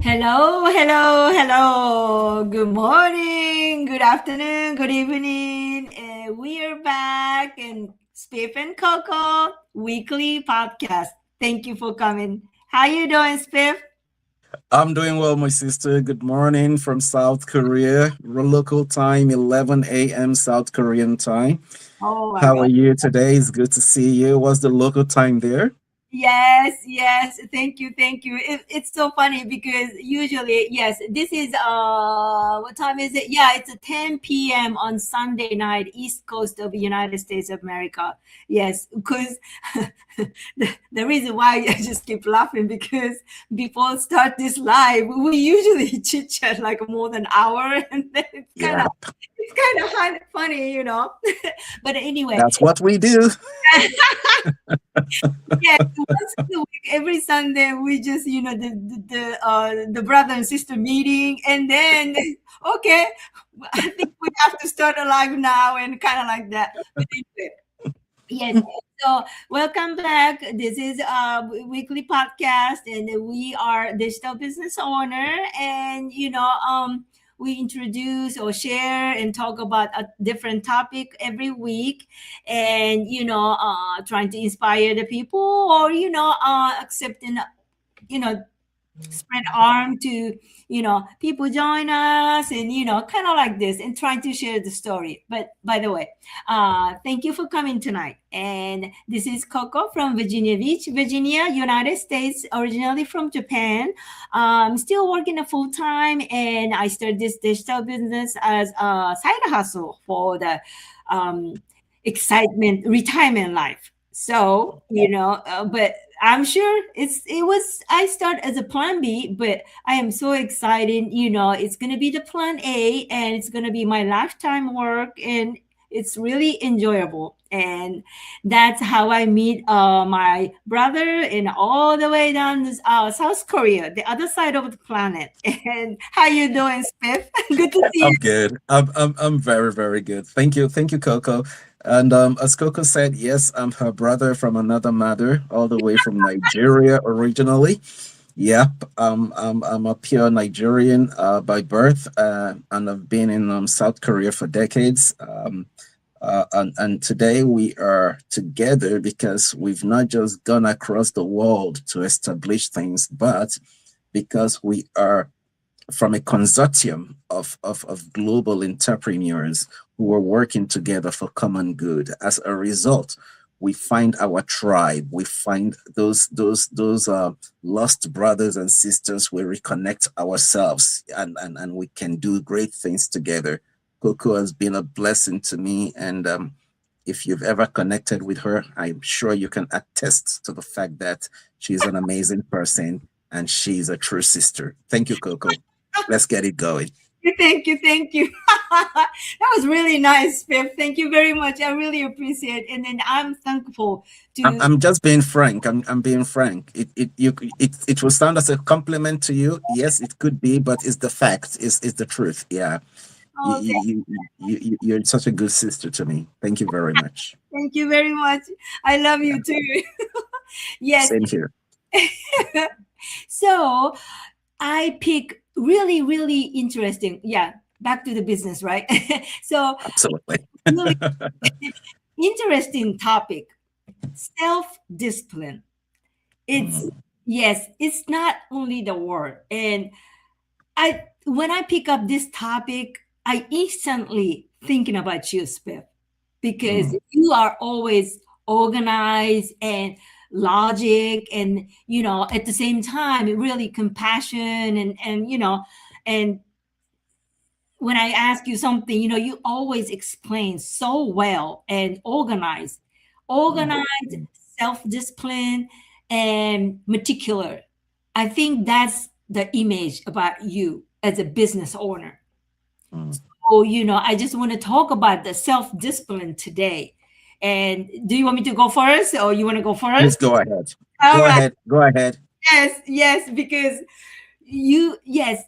Hello, hello, hello. Good morning, good afternoon, good evening. And we are back in Spiff and Coco weekly podcast. Thank you for coming. How you doing, Spiff? I'm doing well, my sister. Good morning from South Korea. Local time, 11 a.m. South Korean time. Oh my How are God. you today? It's good to see you. What's the local time there? Yes, yes. Thank you, thank you. It's so funny because usually, yes, this is what time is it? Yeah, it's a 10 p.m. on Sunday night, East Coast of the United States of America. Yes, because the reason why I just keep laughing because before start this live, we usually chit chat like more than an hour, and then Yeah, it's kind of funny, But anyway, that's what we do. yes, once a week, every Sunday, we just, the brother and sister meeting, and then okay, I think we have to start alive now, and kind of like that. But anyway, yes. So welcome back. This is a weekly podcast, and we are digital business owner, and we introduce or share and talk about a different topic every week, and trying to inspire the people, or accepting, you know spread arm to people join us, and kind of like this, and trying to share the story. But by the way, thank you for coming tonight. And this is Coco from Virginia Beach, Virginia, United States, originally from Japan. Still working a full time, and I started this digital business as a side hustle for the um, excitement retirement life. So but I'm sure it was I start as a plan B, but I am so excited. It's gonna be the plan A, and it's gonna be my lifetime work, and it's really enjoyable. And that's how I meet my brother, and all the way down to South Korea, the other side of the planet. And how you doing, Spiff? Good to see I'm you. good. I'm very, very good. Thank you, Coco. And as Coco said, yes, I'm her brother from another mother, all the way from Nigeria originally. Yep, I'm a pure Nigerian by birth, and I've been in South Korea for decades. And today we are together because we've not just gone across the world to establish things, but because we are from a consortium of global entrepreneurs who are working together for common good. As a result, we find our tribe. We find those lost brothers and sisters. We reconnect ourselves, and we can do great things together. Coco has been a blessing to me, and if you've ever connected with her, I'm sure you can attest to the fact that she's an amazing person and she's a true sister. Thank you, Coco. Let's get it going. Thank you, thank you. That was really nice, Pip. Thank you very much. I really appreciate it. And then I'm thankful I'm, to. I'm just being frank. I'm being frank. It will sound as a compliment to you. Yes, it could be, but it's the fact. It's the truth. Yeah. Oh, You're such a good sister to me. Thank you very much. thank you very much. I love Yeah. you too. Yes. Same here. So I pick really, really interesting. Yeah. Back to the business, right? So Absolutely. really interesting topic: self discipline. It's Mm, yes, it's not only the word. And I when I pick up this topic, I instantly thinking about you, Spiff, because mm, you are always organized and logic, and at the same time really compassion, and and when I ask you something, you always explain so well, and mm, organized, mm, self-discipline, and meticulous. I think that's the image about you as a business owner. mm. So, I just want to talk about the self-discipline today. And do you want me to go first, or you want to go Please first? go ahead. All Go right. ahead. Go ahead. Yes, yes, because yes,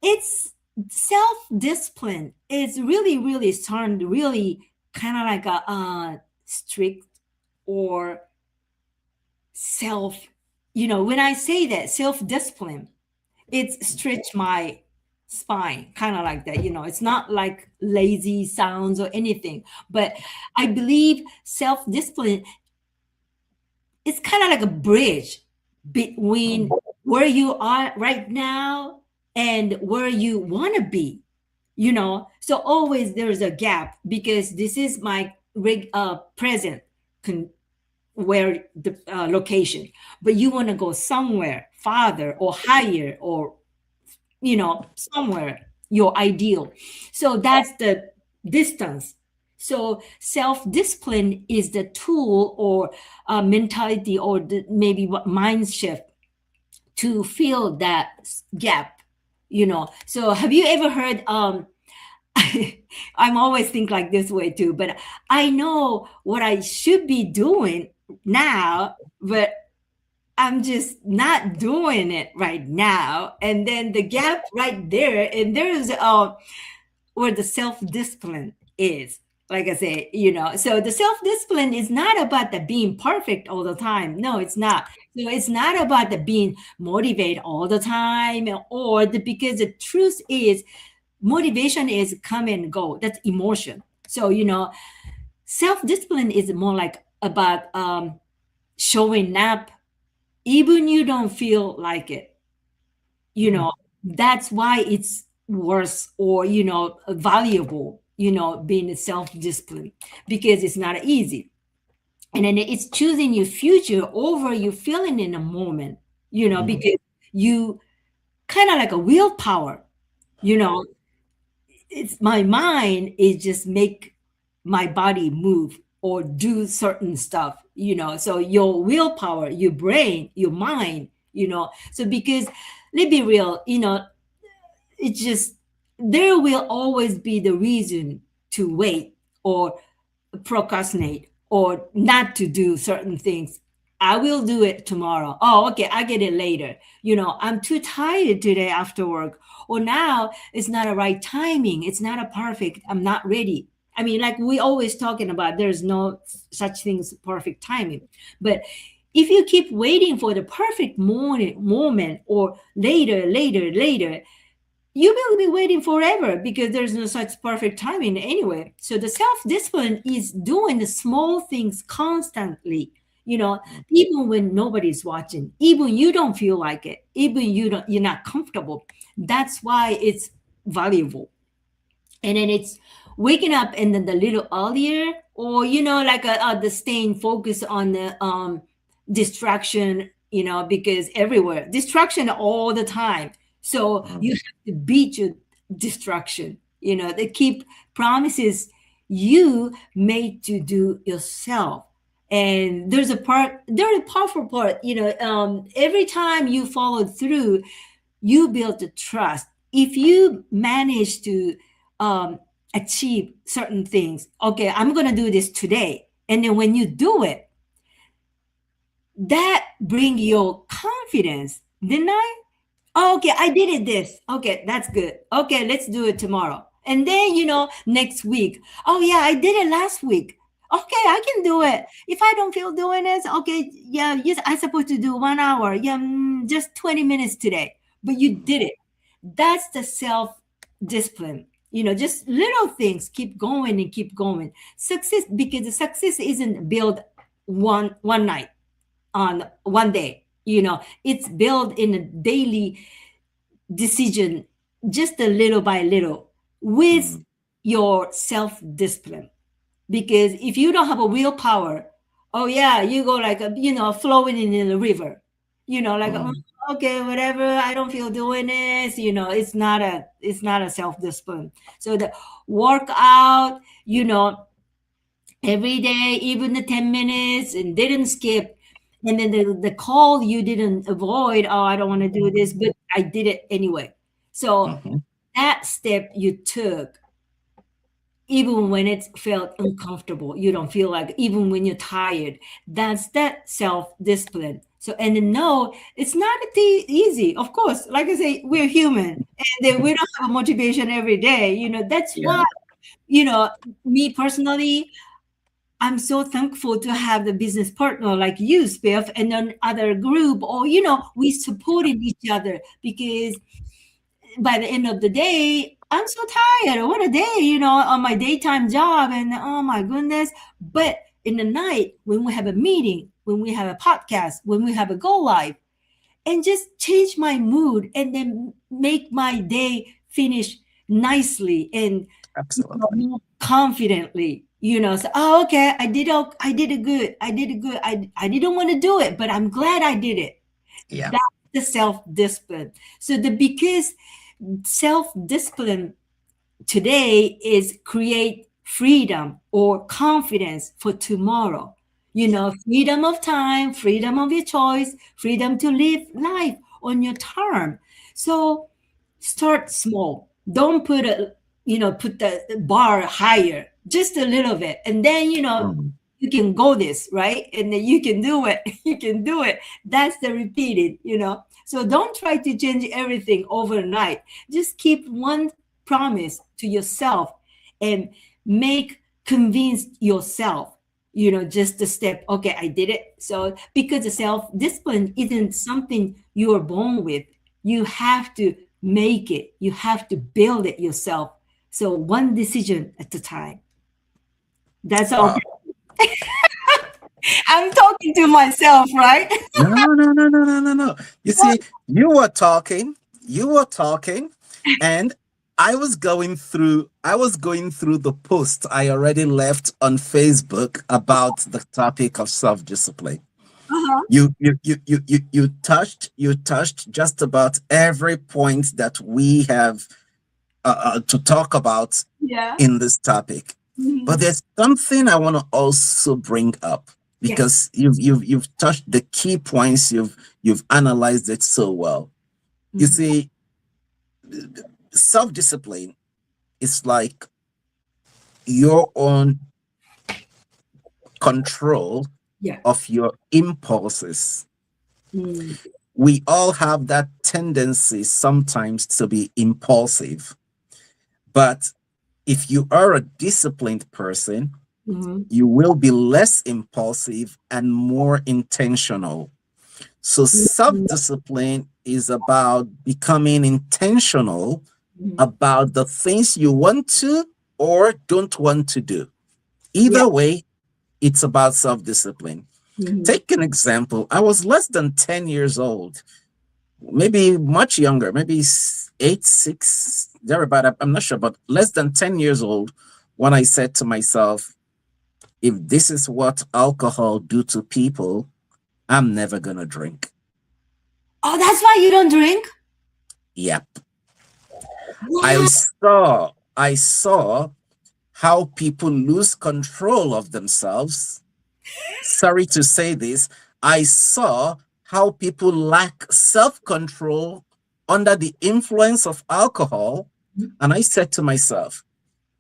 it's self-discipline. It's really, really sound really kind of like a strict, or self, when I say that self-discipline, It's stretch my spine, kind of like that. It's not like lazy sounds or anything, but I believe self-discipline, it's kind of like a bridge between where you are right now and where you want to be. So always there's a gap, because this is my present con- where the location, but you want to go somewhere farther or higher, or somewhere your ideal. So that's the distance. So self-discipline is the tool, or mentality, or maybe what mind shift to fill that gap. So have you ever heard, I'm always think like this way too, but I know what I should be doing now, but I'm just not doing it right now. And then the gap right there, and there's where the self-discipline is. Like I say, so the self-discipline is not about the being perfect all the time. No, it's not. So it's not about the being motivated all the time, or because the truth is motivation is come and go. That's emotion. So self-discipline is more like about showing up even you don't feel like it. you know that's why it's worth, or valuable, being self-disciplined, because it's not easy. And then it's choosing your future over your feeling in a moment, because you kind of like a willpower. you know it's my mind is just make my body move or do certain stuff. So your willpower, your brain, your mind, so because let's be real, it's just there will always be the reason to wait, or procrastinate, or not to do certain things. I will do it tomorrow. Oh, okay, I get it later. I'm too tired today after work. Or now it's not a right timing. It's not a perfect. I'm not ready. I mean, like we always talking about, there's no such things perfect timing. But if you keep waiting for the perfect moment, or later, later, later, you will be waiting forever, because there's no such perfect timing anyway. So the self-discipline is doing the small things constantly, even when nobody's watching, even you don't feel like it, even you're not comfortable. That's why it's valuable. And then it's waking up and then the little earlier, or like the staying focused on the distraction, because everywhere distraction all the time. So you have to beat your distraction. They keep promises you made to do yourself. And there's a powerful part, every time you follow through, you build the trust. If you manage to um, achieve certain things, okay, I'm going to do this today. And then when you do it, that bring your confidence. Didn't I? Oh, okay, I did it this. Okay, that's good. Okay, let's do it tomorrow. And then, next week. Oh, yeah, I did it last week. Okay, I can do it. If I don't feel doing this, okay, yeah, yes, I supposed to do 1 hour. Yeah, just 20 minutes today. But you did it. That's the self discipline. Just little things, keep going and keep going. Success, because the success isn't built one night, on one day. It's built in a daily decision, just a little by little, with your self discipline. Because if you don't have a willpower, oh yeah, you go like flowing in the river, like okay, whatever, I don't feel doing this. It's not a self discipline. So the workout, every day, even the 10 minutes, and didn't skip. And then the call you didn't avoid, oh, I don't want to do this, but I did it anyway. So that step you took, even when it felt uncomfortable, you don't feel like, even when you're tired, that's that self-discipline. So, and then no, it's not easy. Of course, like I say, we're human, and then we don't have a motivation every day. That's Yeah. why, me personally, I'm so thankful to have the business partner like you, Spiff, and then other group, or we supported each other because by the end of the day, I'm so tired. What a day, on my daytime job, and oh my goodness. But in the night, when we have a meeting, when we have a podcast, when we have a go live, and just change my mood and then make my day finish nicely and Absolutely. more confidently. So okay, I did it good. I did it good. I didn't want to do it, but I'm glad I did it. Yeah. That's the self-discipline. So the because self-discipline today is create freedom or confidence for tomorrow. Freedom of time, freedom of your choice, freedom to live life on your term. So start small. Don't put the bar higher, just a little bit. And then, Mm. you can go this, right? And then you can do it. You can do it. That's the repeated. So don't try to change everything overnight. Just keep one promise to yourself and make convince yourself, just the step. Okay, I did it. So because the self-discipline isn't something you are born with, you have to make it. You have to build it yourself. So one decision at a time. That's all. Wow. I'm talking to myself, right? No, no, no, no, no, no, no. You see, you were talking, and I was going through the post I already left on Facebook about the topic of self-discipline. Uh-huh. You touched just about every point that we have to talk about Yeah. in this topic. But Mhm. there's something I want to also bring up Yes. because you've touched the key points. You've analyzed it so well. You Mhm. see, self-discipline is like your own control Yeah. of your impulses. Mm. We all have that tendency sometimes to be impulsive, but if you are a disciplined person, Mhm. you will be less impulsive and more intentional. So, self Mhm. discipline is about becoming intentional Mhm. about the things you want to or don't want to do. Yeah. Either way, it's about self discipline. Mhm. Take an example. I was less than 10 years old, maybe much younger, maybe 8, 6, thereabout. I'm not sure, but less than 10 years old when I said to myself, if this is what alcohol do to people, I'm never gonna drink. Oh, that's why you don't drink? Yep. I Wow. saw I saw how people lose control of themselves. Sorry to say this, I saw how people lack self-control under the influence of alcohol. And I said to myself,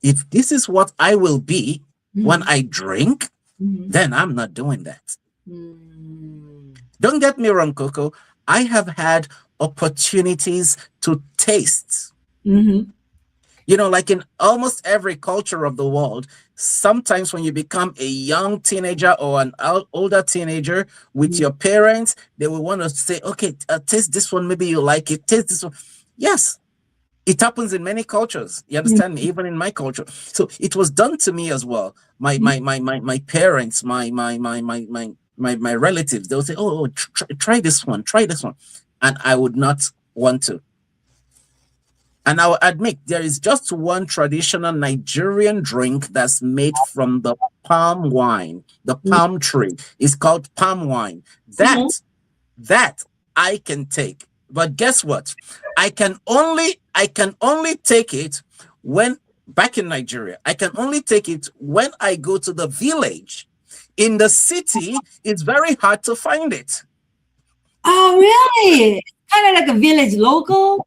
if this is what I will be when Mhm. I drink, Mhm. then I'm not doing that. Mm. Don't get me wrong, Coco. I have had opportunities to taste. Mhm. Like in almost every culture of the world, sometimes when you become a young teenager or an older teenager with Mhm. your parents, they will want to say, okay, taste this one. Maybe you like it. Taste this one. Yes, it happens in many cultures. You understand me? Even in my culture. So it was done to me as well. My parents, my relatives, they'll say, oh, try this one, try this one. And I would not want to. And I'll admit there is just one traditional Nigerian drink that's made from the palm wine, the Mhm. palm tree. It's called palm wine. Mhm. That I can take. But guess what? I can only take it when back in Nigeria. I can only take it when I go to the village. In the city, it's very hard to find it. Oh, really? Kind of like a village local?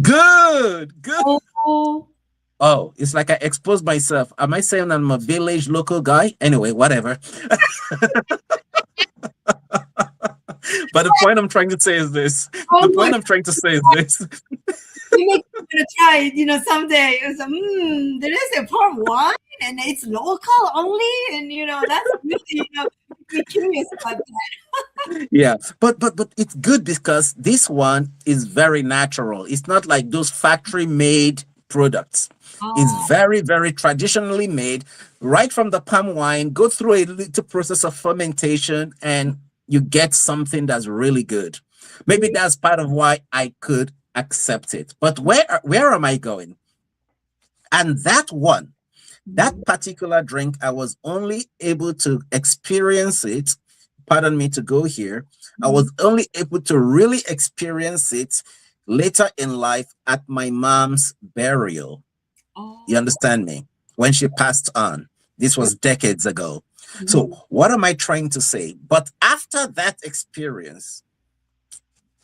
Good, good. Oh. Oh, it's like I exposed myself. Am I saying I'm a village local guy? Anyway, whatever. But the point I'm trying to say is this. Oh The my, point I'm trying to say is this. you make me wanna try it, someday. It's there is a palm wine? and it's local only, and that's really, we're curious about Yeah, but it's good because this one is very natural. It's not like those factory made products. It's that. very, very traditionally made, right from the palm wine, go through a little process of fermentation, and you get something that's really good. Maybe Yeah. that's part of why I could accept it. But where am I going? And that one, that Mhm. particular drink, I was only able to experience it. Pardon me to go here. I Mhm. was only able to really experience it later in life at my mom's burial. You Oh. understand me? When she passed on. This Yeah. was decades ago. So, Mhm. what am I trying to say? But after that experience,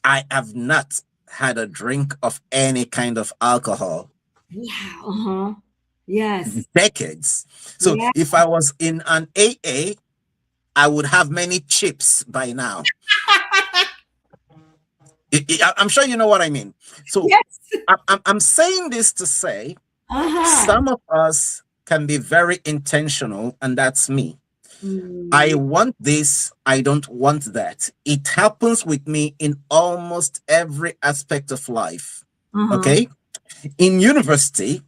I have not had a drink of any kind of alcohol Wow. Uh-huh. Yes. decades. So Yeah. if I was in an AA, I would have many chips by now. I'm sure you know what I mean. So Yes. I'm saying this to say Uh-huh. some of us can be very intentional, and that's me. I Mm. want this, I don't want that. It happens with me in almost every aspect of life. Uh-huh. Okay. In university,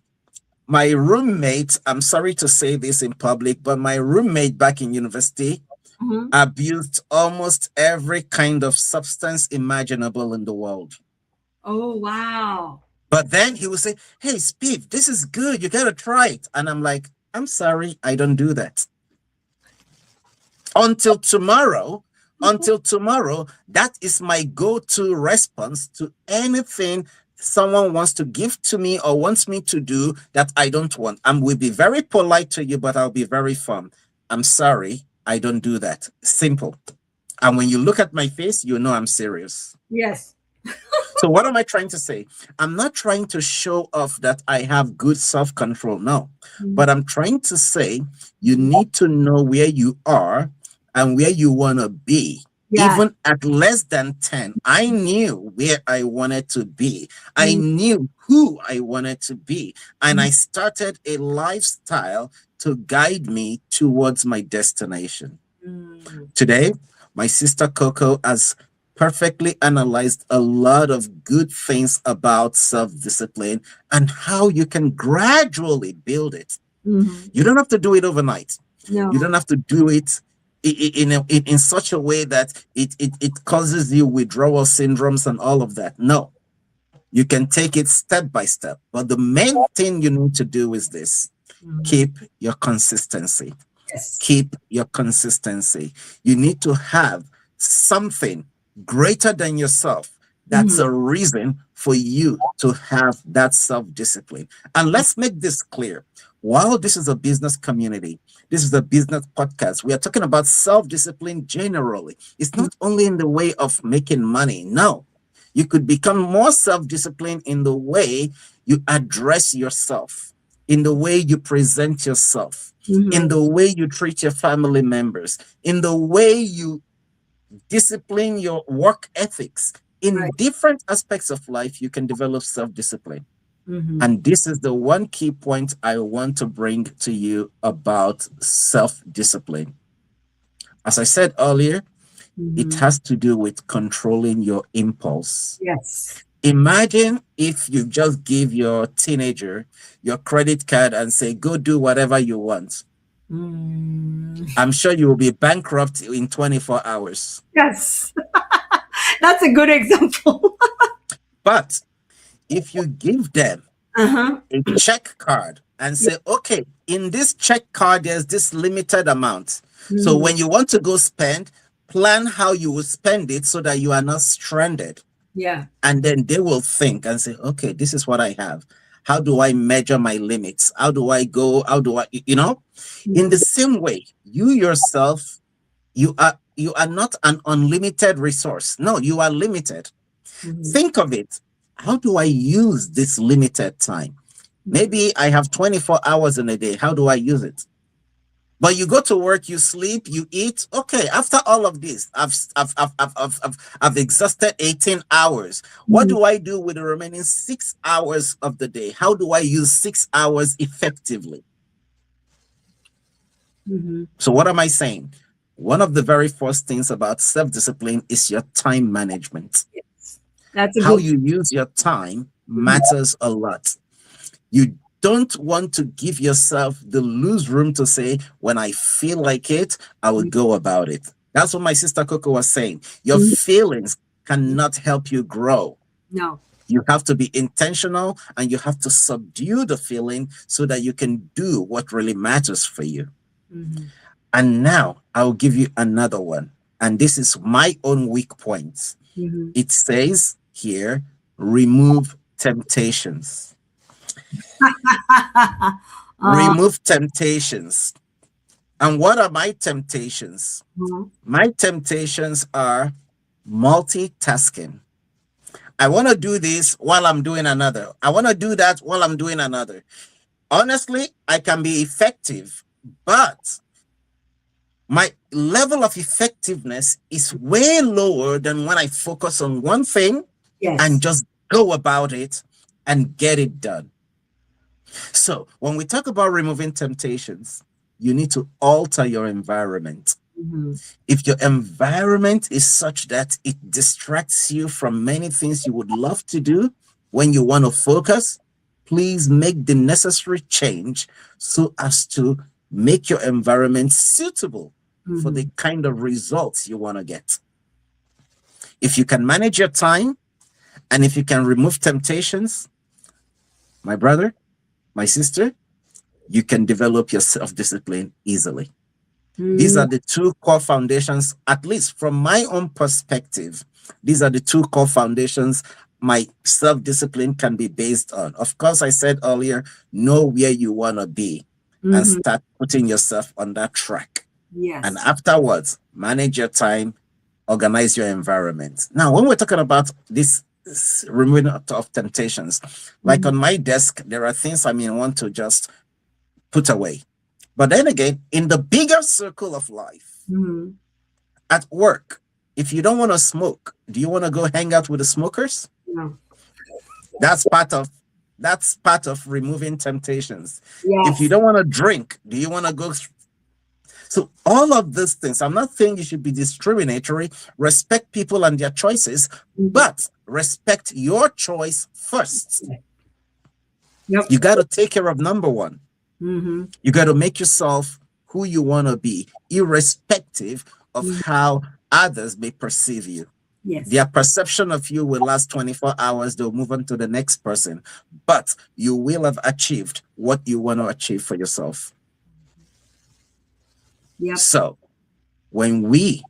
my roommate, I'm sorry to say this in public, but my roommate back in university Uh-huh. abused almost every kind of substance imaginable in the world. Oh, wow. But then he would say, "Hey, Spiff, this is good. You got to try it." And I'm like, "I'm sorry, I don't do that." Until tomorrow, until tomorrow, that is my go-to response to anything someone wants to give to me or wants me to do that I don't want. I will be very polite to you, but I'll be very firm. I'm sorry, I don't do that. Simple. And when you look at my face, you know I'm serious. Yes. So, what am I trying to say? I'm not trying to show off that I have good self control. No. But Mhm. I'm trying to say you need to know where you are and where you want to be. Yeah. Even at less than 10, I knew where I wanted to be. I Mm. knew who I wanted to be. And Mhm. I started a lifestyle to guide me towards my destination. Mm. Today, my sister Coco has perfectly analyzed a lot of good things about self discipline and how you can gradually build it. Mhm. You don't have to do it overnight. You No. don't have to do it in such a way that it causes you withdrawal syndromes and all of that. No, you can take it step by step. But the main thing you need to do is this: Mhm. keep your consistency. Yes. Keep your consistency. You need to have something greater than yourself. That's Mhm. a reason for you to have that self discipline. And let's make this clear. While this is a business community, this is a business podcast, we are talking about self discipline generally. It's not only in the way of making money. No, you could become more self disciplined in the way you address yourself, in the way you present yourself, in Mhm. the way you treat your family members, in the way you discipline your work ethics. In Right. different aspects of life, you can develop self discipline. Mhm. And this is the one key point I want to bring to you about self discipline. As I said earlier, it Mhm. has to do with controlling your impulse. Yes. Imagine if you just give your teenager your credit card and say, go do whatever you want. Mm. I'm sure you will be bankrupt in 24 hours. Yes. That's a good example. But if you give them Uh-huh. a check card and Yeah. say, okay, in this check card, there's this limited amount. So Mhm. when you want to go spend, plan how you will spend it so that you are not stranded. Yeah. And then they will think and say, okay, this is what I have. How do I measure my limits? How do I go? How do I, in the Mhm. same way, you yourself, you are not an unlimited resource. No, you are limited. Mhm. Think of it. How do I use this limited time? Mhm. Maybe I have 24 hours in a day. How do I use it? But you go to work, you sleep, you eat. Okay, after all of this, I've exhausted 18 hours. What Mhm. do I do with the remaining 6 hours of the day? How do I use 6 hours effectively? Mm-hmm. So, what am I saying? One of the very first things about self discipline is your time management. Yes. That's a How good. you use your time Mhm. matters a lot. You don't want to give yourself the loose room to say, when I feel like it, I will go about it. That's what my sister Coco was saying. Your Mhm. feelings cannot help you grow. No. You have to be intentional and you have to subdue the feeling so that you can do what really matters for you. Mm-hmm. And now I'll give you another one. And this is my own weak point. Mm-hmm. It says here, remove temptations. uh, Remove temptations. And what are my temptations? mhm. My temptations are multitasking. I want to do this while I'm doing another. I want to do that while I'm doing another. Honestly, I can be effective, but my level of effectiveness is way lower than when I focus on one thing and Yes. just go about it and get it done. So, when we talk about removing temptations, you need to alter your environment. Mm-hmm. If your environment is such that it distracts you from many things you would love to do when you want to focus, please make the necessary change so as to make your environment suitable for Mm-hmm. the kind of results you want to get. If you can manage your time and if you can remove temptations, my brother, my sister, you can develop your self discipline easily. These Mm-hmm. are the two core foundations, at least from my own perspective. These are the two core foundations my self discipline can be based on. Of course, I said earlier, know where you want to be and Mm-hmm. start putting yourself on that track. And Yes. afterwards, manage your time, organize your environment. Now, when we're talking about this removing of temptations, like Mm-hmm. on my desk, there are things I mean want to just put away. But then again, in the bigger circle of life, Mm-hmm. at work, if you don't want to smoke, do you want to go hang out with the smokers? No. That's part of that's part of removing temptations. If you Yes. don't want to drink, do you want to go? So all of these things, I'm not saying you should be discriminatory, respect people and their choices, Mm-hmm. but respect your choice first. Yep. You got to take care of number one. Mm-hmm. You got to make yourself who you want to be, irrespective of Mm-hmm. how others may perceive you. Yes. Their perception of you will last 24 hours. They'll move on to the next person, but you will have achieved what you want to achieve for yourself. Yep. So, when we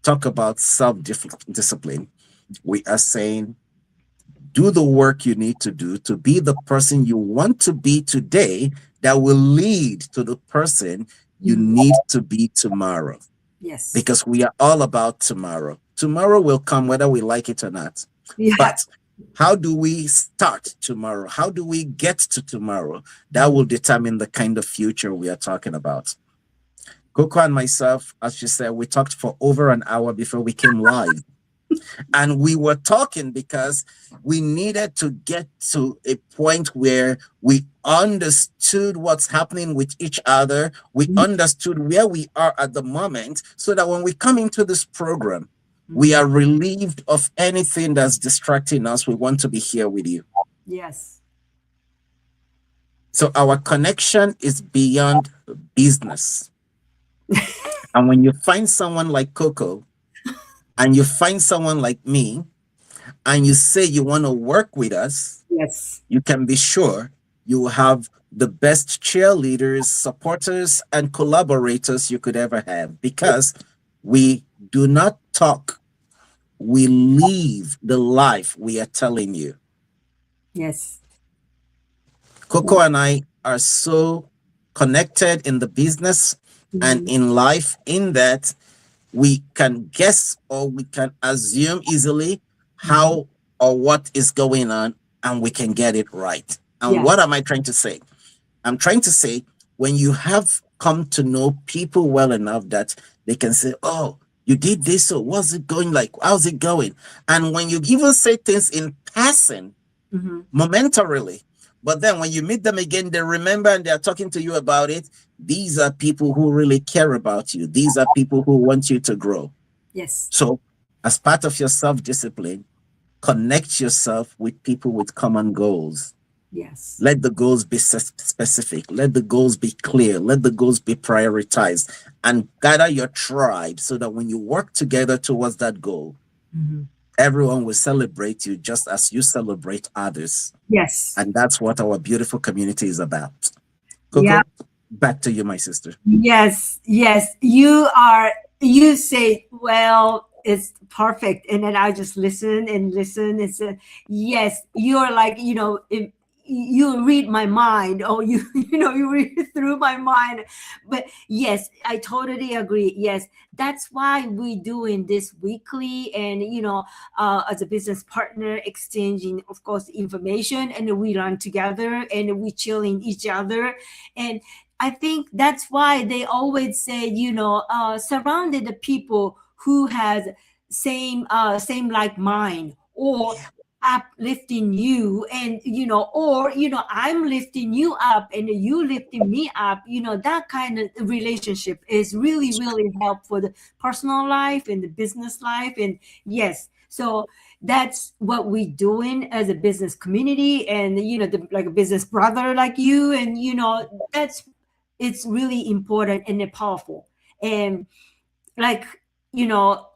talk about self discipline, we are saying do the work you need to do to be the person you want to be today that will lead to the person you Mm-hmm. need to be tomorrow. Yes. Because we are all about tomorrow. Tomorrow will come whether we like it or not. Yeah. But how do we start tomorrow? How do we get to tomorrow? That Mm-hmm. will determine the kind of future we are talking about. Coco and myself, as she said, we talked for over an hour before we came live. And we were talking because we needed to get to a point where we understood what's happening with each other. We understood where we are at the moment so that when we come into this program, we Mm-hmm. are relieved of anything that's distracting us. We want to be here with you. Yes. So our connection is beyond business. And when you find someone like Coco and you find someone like me, and you say you want to work with us, Yes. you can be sure you will have the best cheerleaders, supporters, and collaborators you could ever have because we do not talk, we live the life we are telling you. Yes. Coco and I are so connected in the business and Mm-hmm. in life in that we can guess or we can assume easily Mm-hmm. how or what is going on and we can get it right. And Yes. what am I trying to say? I'm trying to say when you have come to know people well enough that they can say, oh, you did this, so what's it going like? How's it going? And when you even say things in passing, Mm-hmm. momentarily, But then when you meet them again, they remember and they're talking to you about it. These are people who really care about you. These are people who want you to grow. Yes. So, as part of your self discipline, connect yourself with people with common goals. Yes. Let the goals be specific. Let the goals be clear. Let the goals be prioritized and gather your tribe so that when you work together towards that goal, Mhm. everyone will celebrate you just as you celebrate others. Yes. And that's what our beautiful community is about. Yeah. Coco, back to you, my sister. Yes, yes. You say, well, it's perfect. And then I just listen and listen. It's a, yes, you're like, if you read my mind, or you read through my mind. But yes, I totally agree. Yes, that's why we're doing this weekly, and, as a business partner, exchanging, of course, information, and we learn together, and we chilling each other. And I think that's why they always say, surrounded the people who has same like mind, or Yeah. uplifting you, and or I'm lifting you up and you lifting me up. That kind of relationship is really really help for the personal life and the business life. And yes, so that's what we doing as a business community, and like a business brother like you, and that's it's really important and powerful. And like you know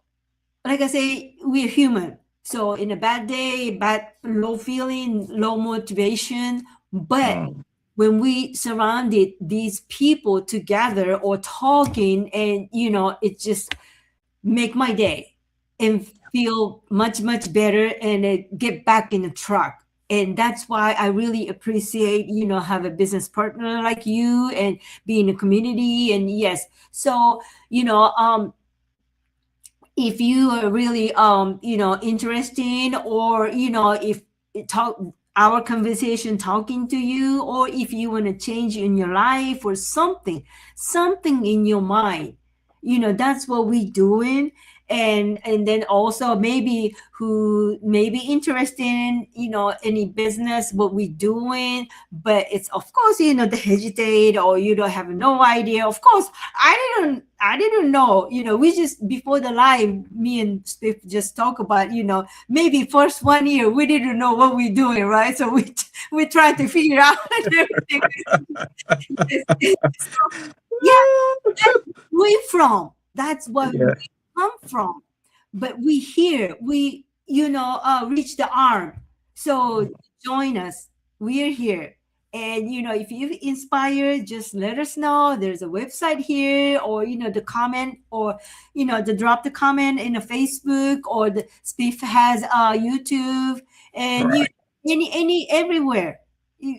like I say, we're human. So in a bad day, bad low feeling, low motivation, but Mm. when we surrounded these people together or talking, and it just make my day and feel much much better, and get back in the truck. And that's why I really appreciate, have a business partner like you, and be in a community. And yes, so if you are really interested, or if it talk our conversation talking to you, or if you want to change in your life, or something in your mind, that's what we doing. And then also, maybe who may be interested in any business what we doing, but it's, of course, the hesitate, or you don't have no idea. Of course, I didn't know. We just, before the live, me and Spiff just talk about, maybe first 1 year we didn't know what we're doing, right? So we tried to figure out and everything. So, yeah, that's where we from. That's what we Yeah. come from. But we here, we reach the arm. So join us. We're here. And if you inspired, just let us know. There's a website here, or the comment, or the drop the comment in the Facebook, or the Spiff has YouTube, and Right. any everywhere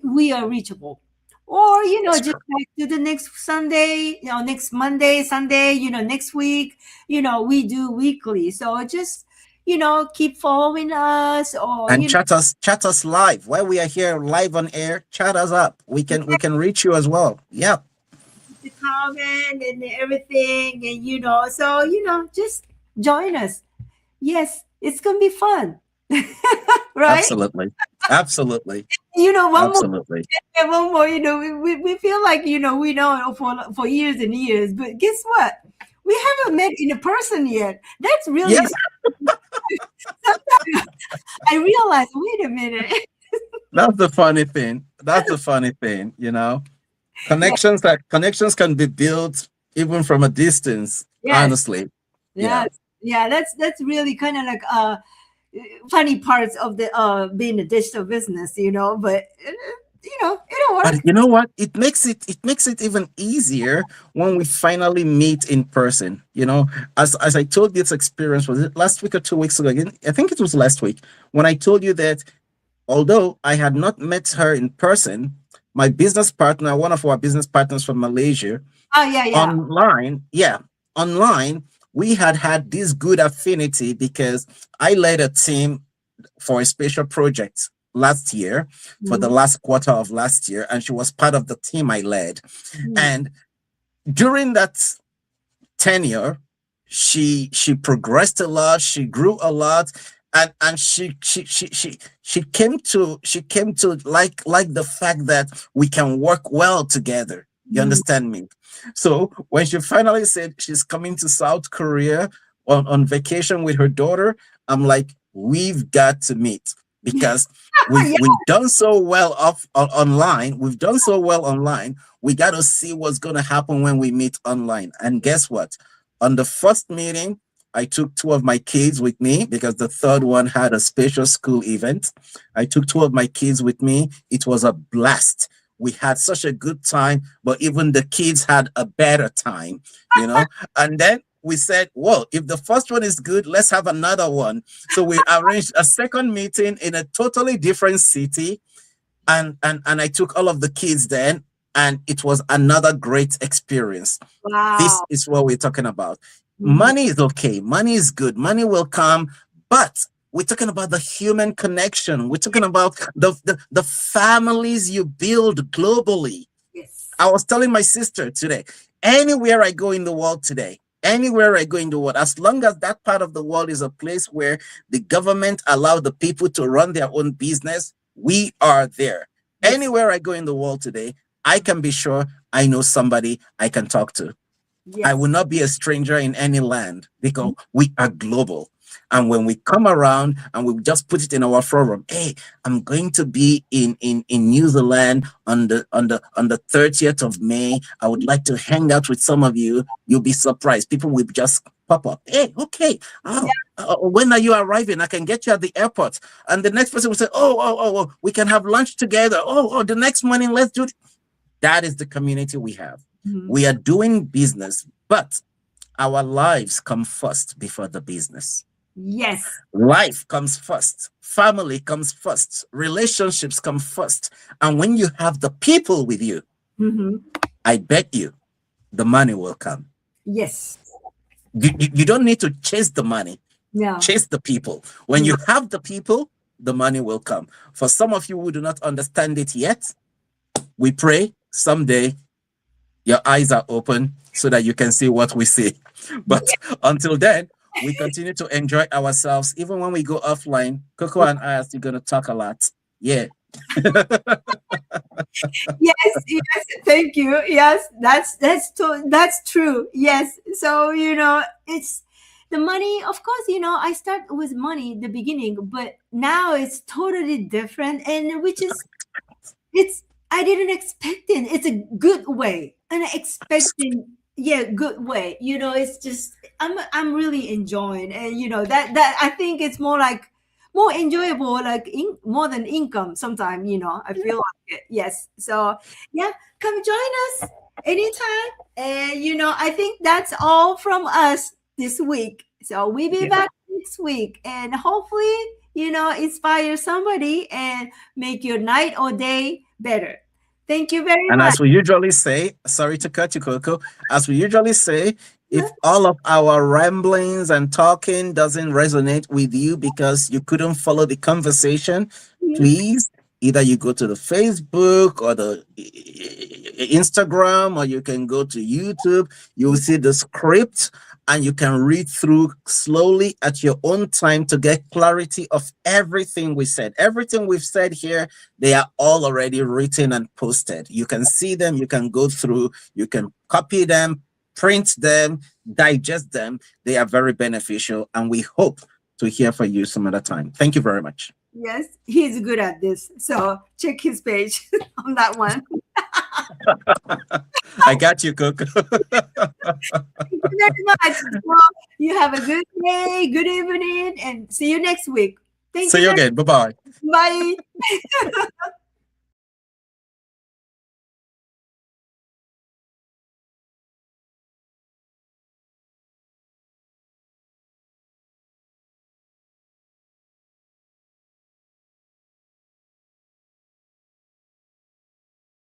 we are reachable. Or That's just true. back to the next Sunday, next Monday, Sunday, next week, we do weekly. So just keep following us, or And chat us live. While we are here live on air, chat us up. We can reach you as well. Yeah, the comment and everything, and so just join us. Yes, it's gonna be fun. Right? absolutely. Absolutely. One more, Absolutely. and one more. We feel like we know for years and years, but guess what? We haven't met in a person yet. That's really, Yes, sometimes I realize, wait a minute. that's the funny thing. That's the funny thing. Yeah, Connections can be built even from a distance, yes, honestly. Yeah. yes, yeah. That's really kind of like funny parts of the being a digital business, but it'll But work. you know what? It makes it even easier when we finally meet in person. As I told you, this experience, was it last week or 2 weeks ago? Again, I think it was last week, when I told you that although I had not met her in person, my business partner, one of our business partners from Malaysia, Oh yeah, yeah. online, yeah, online, we had this good affinity because I led a team for a special project last year, for the Mhm. last quarter of last year, and she was part of the team I led. Mhm. And during that tenure, she progressed a lot, she grew a lot, and she came to like the fact that we can work well together. You Mm. understand me? So when she finally said she's coming to South Korea on vacation with her daughter, I'm like, we've got to meet, because we've Yeah. we've done so well online. We've done so well online. We got to see what's going to happen when we meet online. And guess what? On the first meeting, I took two of my kids with me because the third one had a special school event. I took two of my kids with me. It was a blast. We had such a good time, but even the kids had a better time, you know? And then we said, well, if the first one is good, let's have another one. So we arranged a second meeting in a totally different city, and I took all of the kids then, and it was another great experience. This Wow. is what we're talking about. Mhm. Money is okay, money is good, money will come, but we're talking about the human connection. We're talking about the families you build globally. Yes. I was telling my sister today, anywhere I go in the world today, anywhere I go in the world, as long as that part of the world is a place where the government allow the people to run their own business, we are there. Yes. Anywhere I go in the world today, I can be sure I know somebody I can talk to. I Yes. will not be a stranger in any land because we are global. And when we come around and we just put it in our forum, hey, I'm going to be in New Zealand on the 30th of May. I would like to hang out with some of you. You'll be surprised. People will just pop up. Hey, okay. Yeah. Oh, when are you arriving? I can get you at the airport. And the next person will say, oh, we can have lunch together. The next morning, let's do it. That is the community we have. Mhm. We are doing business, but our lives come first before the business. Yes. Life comes first. Family comes first. Relationships come first. And when you have the people with you, Mhm. I bet you the money will come. Yes. You don't need to chase the money, No. chase the people. When Mm. you have the people, the money will come. For some of you who do not understand it yet, we pray someday your eyes are open so that you can see what we see. But until then, we continue to enjoy ourselves. Even when we go offline, Coco and I are still going to talk a lot. Yeah. Yes, yes, thank you. Yes, that's true. Yes. So, it's the money, of course, I start with money in the beginning, but now it's totally different, and which is it's I didn't expect it. It's a good way. And I expecting, yeah, good way. It's just I'm really enjoying, and that I think it's more like more enjoyable, like more than income sometimes, I feel like it. Yes. So yeah, come join us anytime. And I think that's all from us this week. So we'll be Yeah. back next week, and hopefully, inspire somebody and make your night or day better. Thank you very And much. as we usually say, sorry to cut you, Coco, as we usually say, if all of our ramblings and talking doesn't resonate with you because you couldn't follow the conversation, please either you go to the Facebook or the Instagram, or you can go to YouTube. You'll see the script and you can read through slowly at your own time to get clarity of everything we said. Everything we've said here, they are all already written and posted. You can see them, you can go through, you can copy them, print them, digest them. They are very beneficial, and we hope to hear from you some other time. Thank you very much. Yes, he's good at this. So check his page on that one. I got you, Coco. Thank you very much. So you have a good day, good evening, and see you next week. Thank See you you very again. Bye bye. much. Bye.